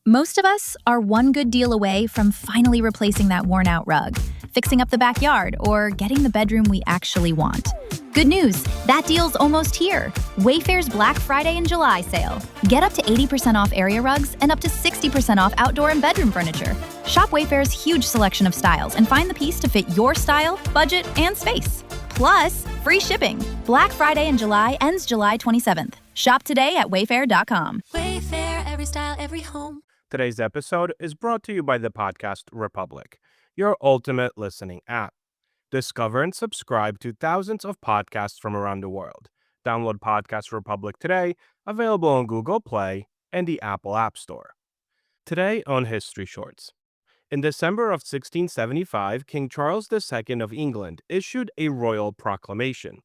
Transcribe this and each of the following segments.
Most of us are one good deal away from finally replacing that worn out rug, fixing up the backyard, or getting the bedroom we actually want. Good news, that deal's almost here. Wayfair's Black Friday and July sale. Get up to 80% off area rugs and up to 60% off outdoor and bedroom furniture. Shop Wayfair's huge selection of styles and find the piece to fit your style, budget, and space. Plus, free shipping. Black Friday in July ends July 27th. Shop today at wayfair.com. Wayfair, every style, every home. Today's episode is brought to you by the Podcast Republic, your ultimate listening app. Discover and subscribe to thousands of podcasts from around the world. Download Podcast Republic today, available on Google Play and the Apple App Store. Today on History Shorts. In December of 1675, King Charles II of England issued a royal proclamation.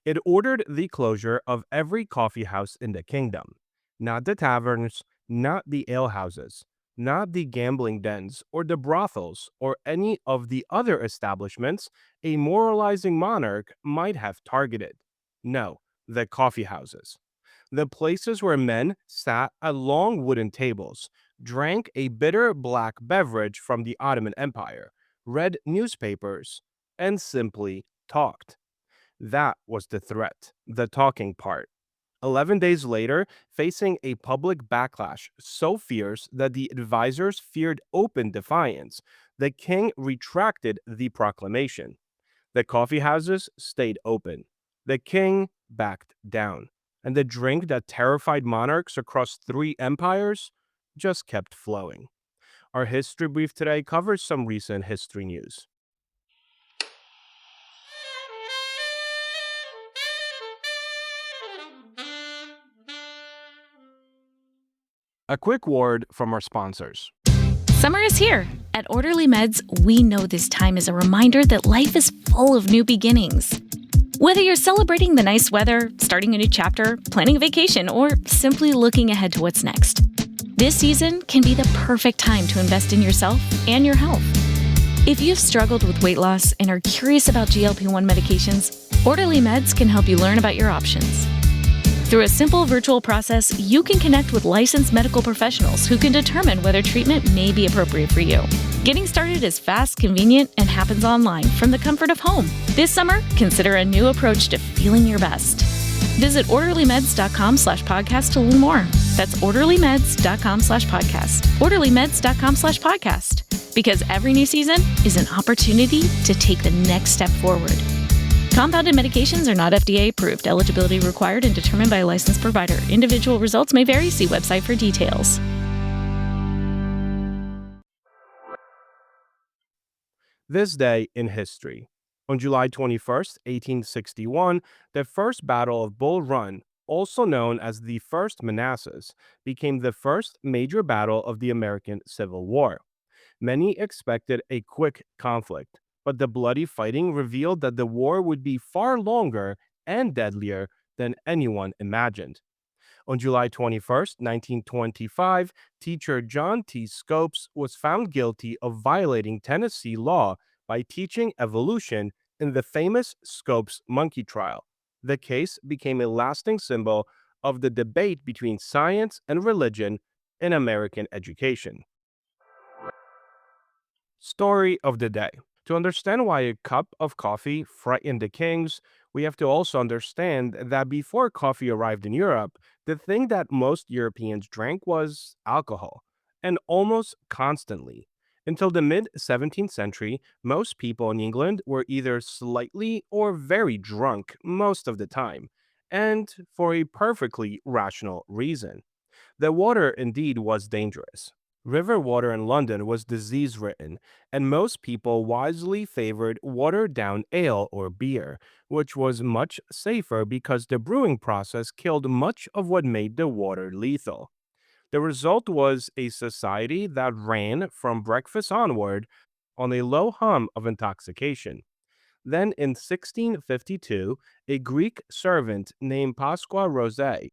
It ordered the closure of every coffeehouse in the kingdom. Not the taverns, not the alehouses, not the gambling dens or the brothels or any of the other establishments a moralizing monarch might have targeted. No, the coffeehouses. The places where men sat at long wooden tables, drank a bitter black beverage from the Ottoman Empire, read newspapers, and simply talked. That was the threat, the talking part. 11 days later, facing a public backlash so fierce that the advisors feared open defiance, the king retracted the proclamation. The coffeehouses stayed open. The king backed down. And the drink that terrified monarchs across 3 empires just kept flowing. Our history brief today covers some recent history news. A quick word from our sponsors. Summer is here. At Orderly Meds, we know this time is a reminder that life is full of new beginnings. Whether you're celebrating the nice weather, starting a new chapter, planning a vacation, or simply looking ahead to what's next, this season can be the perfect time to invest in yourself and your health. If you've struggled with weight loss and are curious about GLP-1 medications, Orderly Meds can help you learn about your options. Through a simple virtual process, you can connect with licensed medical professionals who can determine whether treatment may be appropriate for you. Getting started is fast, convenient, and happens online from the comfort of home. This summer, consider a new approach to feeling your best. Visit orderlymeds.com/podcast to learn more. That's orderlymeds.com/podcast. orderlymeds.com/podcast. Because every new season is an opportunity to take the next step forward. Compounded medications are not FDA approved. Eligibility required and determined by a licensed provider. Individual results may vary. See website for details. This day in history. On July 21st, 1861, the First Battle of Bull Run, also known as the First Manassas, became the first major battle of the American Civil War. Many expected a quick conflict, but the bloody fighting revealed that the war would be far longer and deadlier than anyone imagined. On July 21st, 1925, teacher John T. Scopes was found guilty of violating Tennessee law by teaching evolution in the famous Scopes monkey trial. The case became a lasting symbol of the debate between science and religion in American education. Story of the day. To understand why a cup of coffee frightened the kings, we have to also understand that before coffee arrived in Europe, the thing that most Europeans drank was alcohol, and almost constantly. Until the mid-17th century, most people in England were either slightly or very drunk most of the time, and for a perfectly rational reason. The water indeed was dangerous. River water in London was disease-ridden, and most people wisely favored watered-down ale or beer, which was much safer because the brewing process killed much of what made the water lethal. The result was a society that ran from breakfast onward on a low hum of intoxication. Then in 1652, a Greek servant named Pasqua Rosé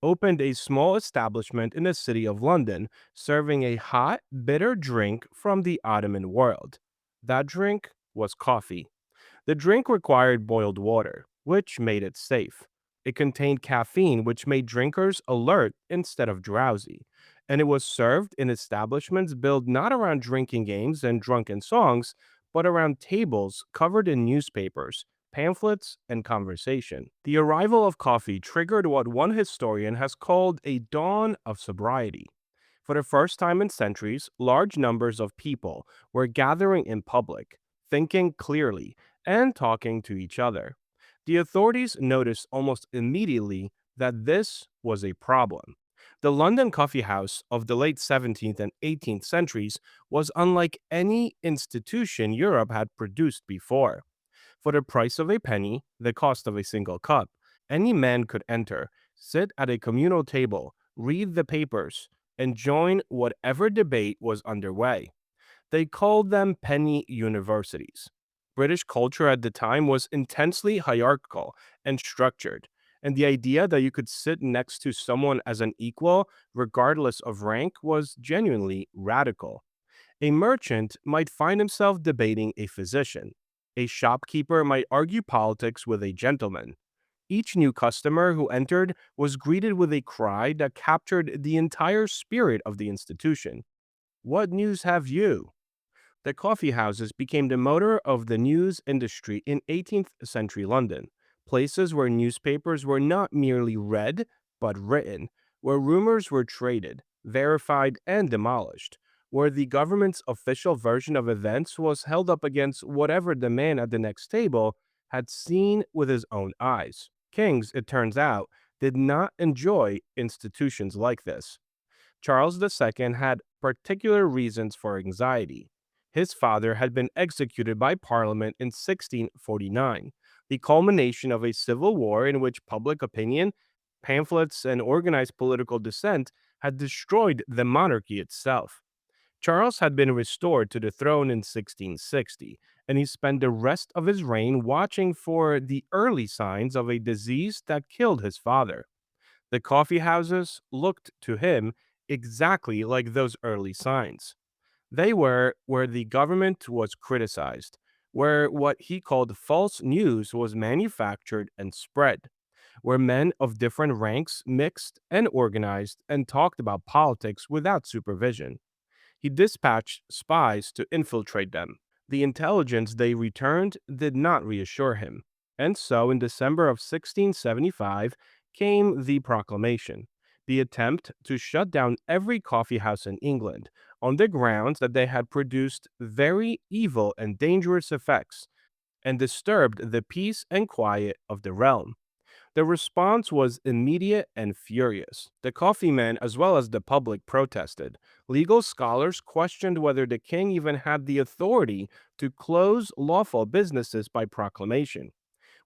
opened a small establishment in the city of London, serving a hot, bitter drink from the Ottoman world. That drink was coffee. The drink required boiled water, which made it safe. It contained caffeine, which made drinkers alert instead of drowsy. and it was served in establishments built not around drinking games and drunken songs, but around tables covered in newspapers, pamphlets, and conversation. The arrival of coffee triggered what one historian has called a dawn of sobriety. For the first time in centuries, large numbers of people were gathering in public, thinking clearly, and talking to each other. The authorities noticed almost immediately that this was a problem. The London Coffee House of the late 17th and 18th centuries was unlike any institution Europe had produced before. For the price of a penny, the cost of a single cup, any man could enter, sit at a communal table, read the papers, and join whatever debate was underway. They called them penny universities. British culture at the time was intensely hierarchical and structured, and the idea that you could sit next to someone as an equal, regardless of rank, was genuinely radical. A merchant might find himself debating a physician. A shopkeeper might argue politics with a gentleman. Each new customer who entered was greeted with a cry that captured the entire spirit of the institution. What news have you? The coffee houses became the motor of the news industry in 18th century London, places where newspapers were not merely read, but written, where rumors were traded, verified, and demolished, where the government's official version of events was held up against whatever the man at the next table had seen with his own eyes. Kings, it turns out, did not enjoy institutions like this. Charles II had particular reasons for anxiety. His father had been executed by Parliament in 1649, the culmination of a civil war in which public opinion, pamphlets, and organized political dissent had destroyed the monarchy itself. Charles had been restored to the throne in 1660, and he spent the rest of his reign watching for the early signs of a disease that killed his father. The coffee houses looked to him exactly like those early signs. They were where the government was criticized, where what he called false news was manufactured and spread, where men of different ranks mixed and organized and talked about politics without supervision. He dispatched spies to infiltrate them. The intelligence they returned did not reassure him. And so, in December of 1675, came the proclamation, the attempt to shut down every coffee house in England on the grounds that they had produced very evil and dangerous effects and disturbed the peace and quiet of the realm. The response was immediate and furious. The coffeemen, as well as the public, protested. Legal scholars questioned whether the king even had the authority to close lawful businesses by proclamation.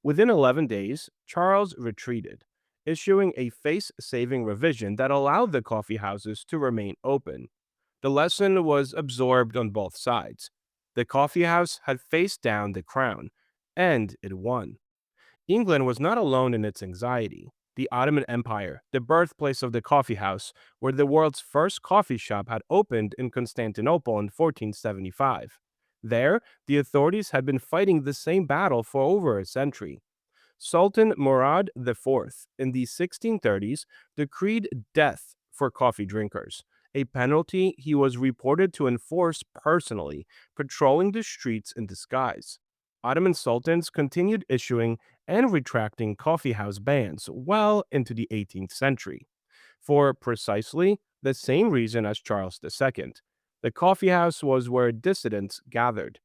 Within 11 days, Charles retreated, issuing a face saving revision that allowed the coffee houses to remain open. The lesson was absorbed on both sides. The coffee house had faced down the crown, and it won. England was not alone in its anxiety. The Ottoman Empire, the birthplace of the coffee house, where the world's first coffee shop had opened in Constantinople in 1475. There, the authorities had been fighting the same battle for over a century. Sultan Murad IV in the 1630s decreed death for coffee drinkers, a penalty he was reported to enforce personally, patrolling the streets in disguise. Ottoman sultans continued issuing and retracting coffeehouse bans well into the 18th century, for precisely the same reason as Charles II. The coffeehouse was where dissidents gathered.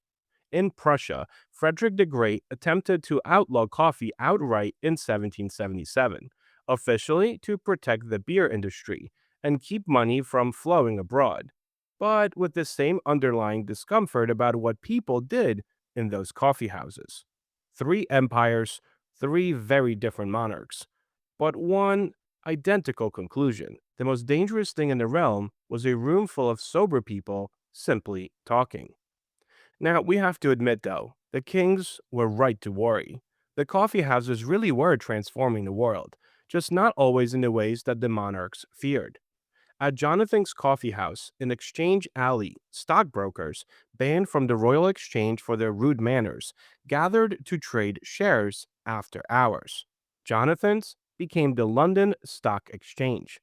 In Prussia, Frederick the Great attempted to outlaw coffee outright in 1777, officially to protect the beer industry and keep money from flowing abroad, but with the same underlying discomfort about what people did in those coffee houses. Three empires, three very different monarchs, but one identical conclusion. The most dangerous thing in the realm was a room full of sober people simply talking. Now, we have to admit, though, the kings were right to worry. The coffee houses really were transforming the world, just not always in the ways that the monarchs feared. At Jonathan's Coffee House in Exchange Alley, stockbrokers, banned from the Royal Exchange for their rude manners, gathered to trade shares after hours. Jonathan's became the London Stock Exchange.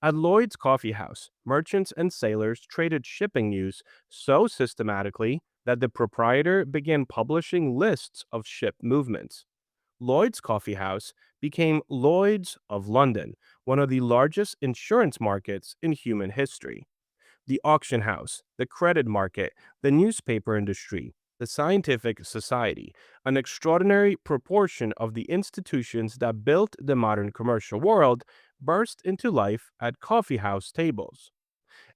At Lloyd's Coffeehouse, merchants and sailors traded shipping news so systematically that the proprietor began publishing lists of ship movements. Lloyd's Coffeehouse became Lloyd's of London, one of the largest insurance markets in human history. The auction house, the credit market, the newspaper industry, the scientific society, an extraordinary proportion of the institutions that built the modern commercial world burst into life at coffeehouse tables.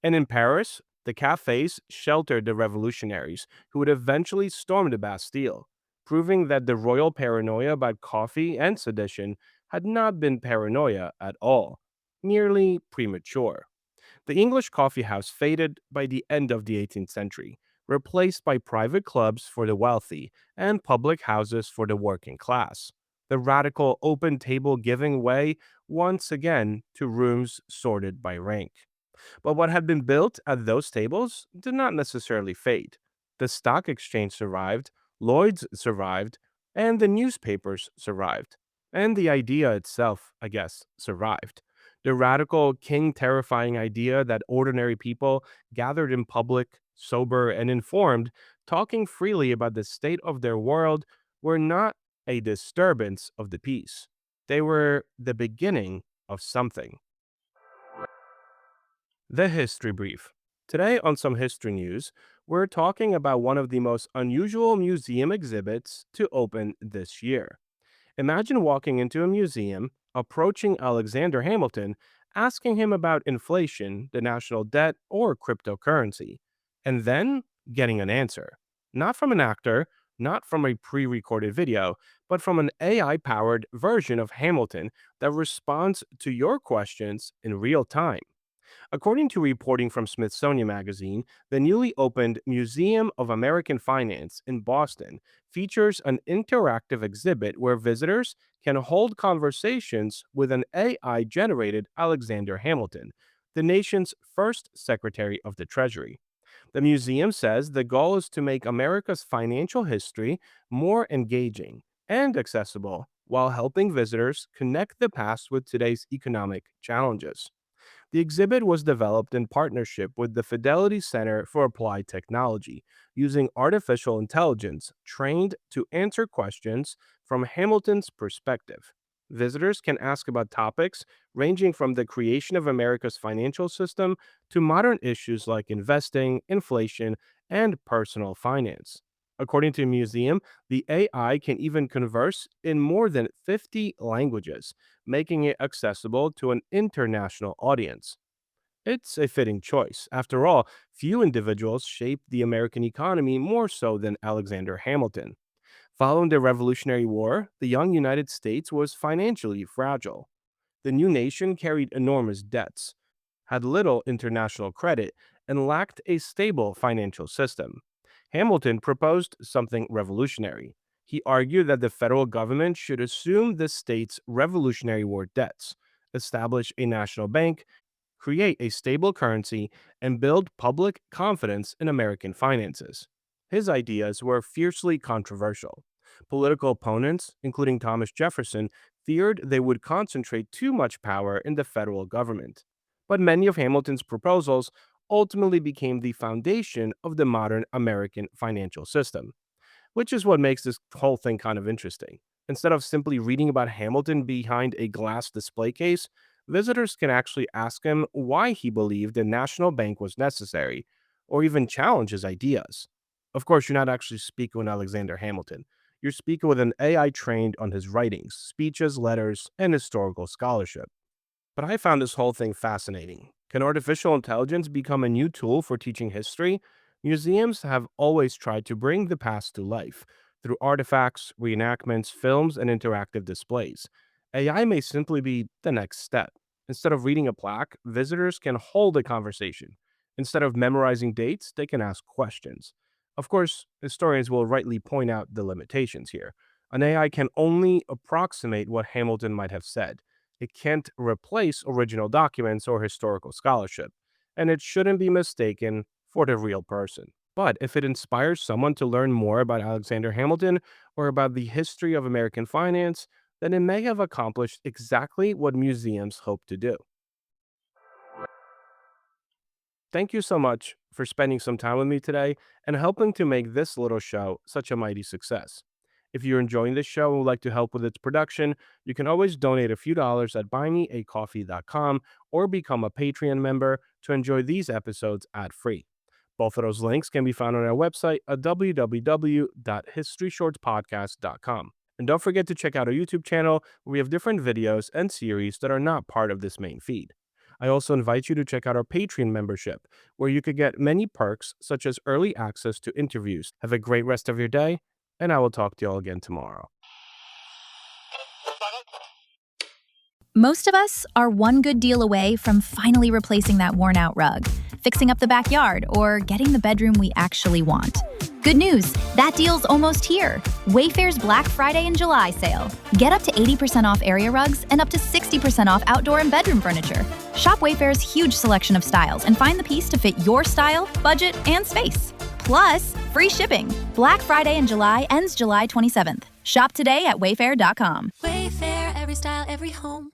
And in Paris, the cafes sheltered the revolutionaries who would eventually storm the Bastille, proving that the royal paranoia about coffee and sedition had not been paranoia at all, merely premature. The English coffee house faded by the end of the 18th century, replaced by private clubs for the wealthy and public houses for the working class. The radical open table giving way once again to rooms sorted by rank. But what had been built at those tables did not necessarily fade. The stock exchange survived, Lloyd's survived, and the newspapers survived. And the idea itself, I guess, survived. The radical, king terrifying idea that ordinary people gathered in public, sober, and informed, talking freely about the state of their world, were not a disturbance of the peace. They were the beginning of something. The History Brief. Today, on some history news, we're talking about one of the most unusual museum exhibits to open this year. Imagine walking into a museum, approaching Alexander Hamilton, asking him about inflation, the national debt, or cryptocurrency, and then getting an answer. Not from an actor, not from a pre recorded video, but from an AI powered version of Hamilton that responds to your questions in real time. According to reporting from Smithsonian Magazine, the newly opened Museum of American Finance in Boston features an interactive exhibit where visitors can hold conversations with an AI generated Alexander Hamilton, the nation's first Secretary of the Treasury. The museum says the goal is to make America's financial history more engaging and accessible while helping visitors connect the past with today's economic challenges. The exhibit was developed in partnership with the Fidelity Center for Applied Technology, using artificial intelligence trained to answer questions from Hamilton's perspective. Visitors can ask about topics ranging from the creation of America's financial system to modern issues like investing, inflation, and personal finance. According to the museum, the AI can even converse in more than 50 languages, making it accessible to an international audience. It's a fitting choice. After all, few individuals shaped the American economy more so than Alexander Hamilton. Following the Revolutionary War, the young United States was financially fragile. The new nation carried enormous debts, had little international credit, and lacked a stable financial system. Hamilton proposed something revolutionary. He argued that the federal government should assume the state's Revolutionary War debts, establish a national bank, create a stable currency, and build public confidence in American finances. His ideas were fiercely controversial. Political opponents, including Thomas Jefferson, feared they would concentrate too much power in the federal government. But many of Hamilton's proposals ultimately became the foundation of the modern American financial system, which is what makes this whole thing kind of interesting. Instead of simply reading about Hamilton behind a glass display case, visitors can actually ask him why he believed a national bank was necessary, or even challenge his ideas. Of course, you're not actually speaking with Alexander Hamilton. You're speaking with an AI trained on his writings, speeches, letters, and historical scholarship. But I found this whole thing fascinating. Can artificial intelligence become a new tool for teaching history? Museums have always tried to bring the past to life through artifacts, reenactments, films, and interactive displays. AI may simply be the next step. Instead of reading a plaque, visitors can hold a conversation. Instead of memorizing dates, they can ask questions. Of course, historians will rightly point out the limitations here. An AI can only approximate what Hamilton might have said. It can't replace original documents or historical scholarship, and it shouldn't be mistaken for the real person. But if it inspires someone to learn more about Alexander Hamilton or about the history of American finance, then it may have accomplished exactly what museums hope to do. Thank you so much for spending some time with me today and helping to make this little show such a mighty success. If you're enjoying this show and would like to help with its production, you can always donate a few dollars at buymeacoffee.com or become a Patreon member to enjoy these episodes ad-free. Both of those links can be found on our website at www.historyshortspodcast.com. And don't forget to check out our YouTube channel where we have different videos and series that are not part of this main feed. I also invite you to check out our Patreon membership, where you could get many perks such as early access to interviews. Have a great rest of your day, and I will talk to you all again tomorrow. Most of us are one good deal away from finally replacing that worn-out rug, fixing up the backyard, or getting the bedroom we actually want. Good news, that deal's almost here. Wayfair's Black Friday and July sale. Get up to 80% off area rugs and up to 60% off outdoor and bedroom furniture. Shop Wayfair's huge selection of styles and find the piece to fit your style, budget, and space. Plus, free shipping. Black Friday in July ends July 27th. Shop today at wayfair.com. Wayfair, every style, every home.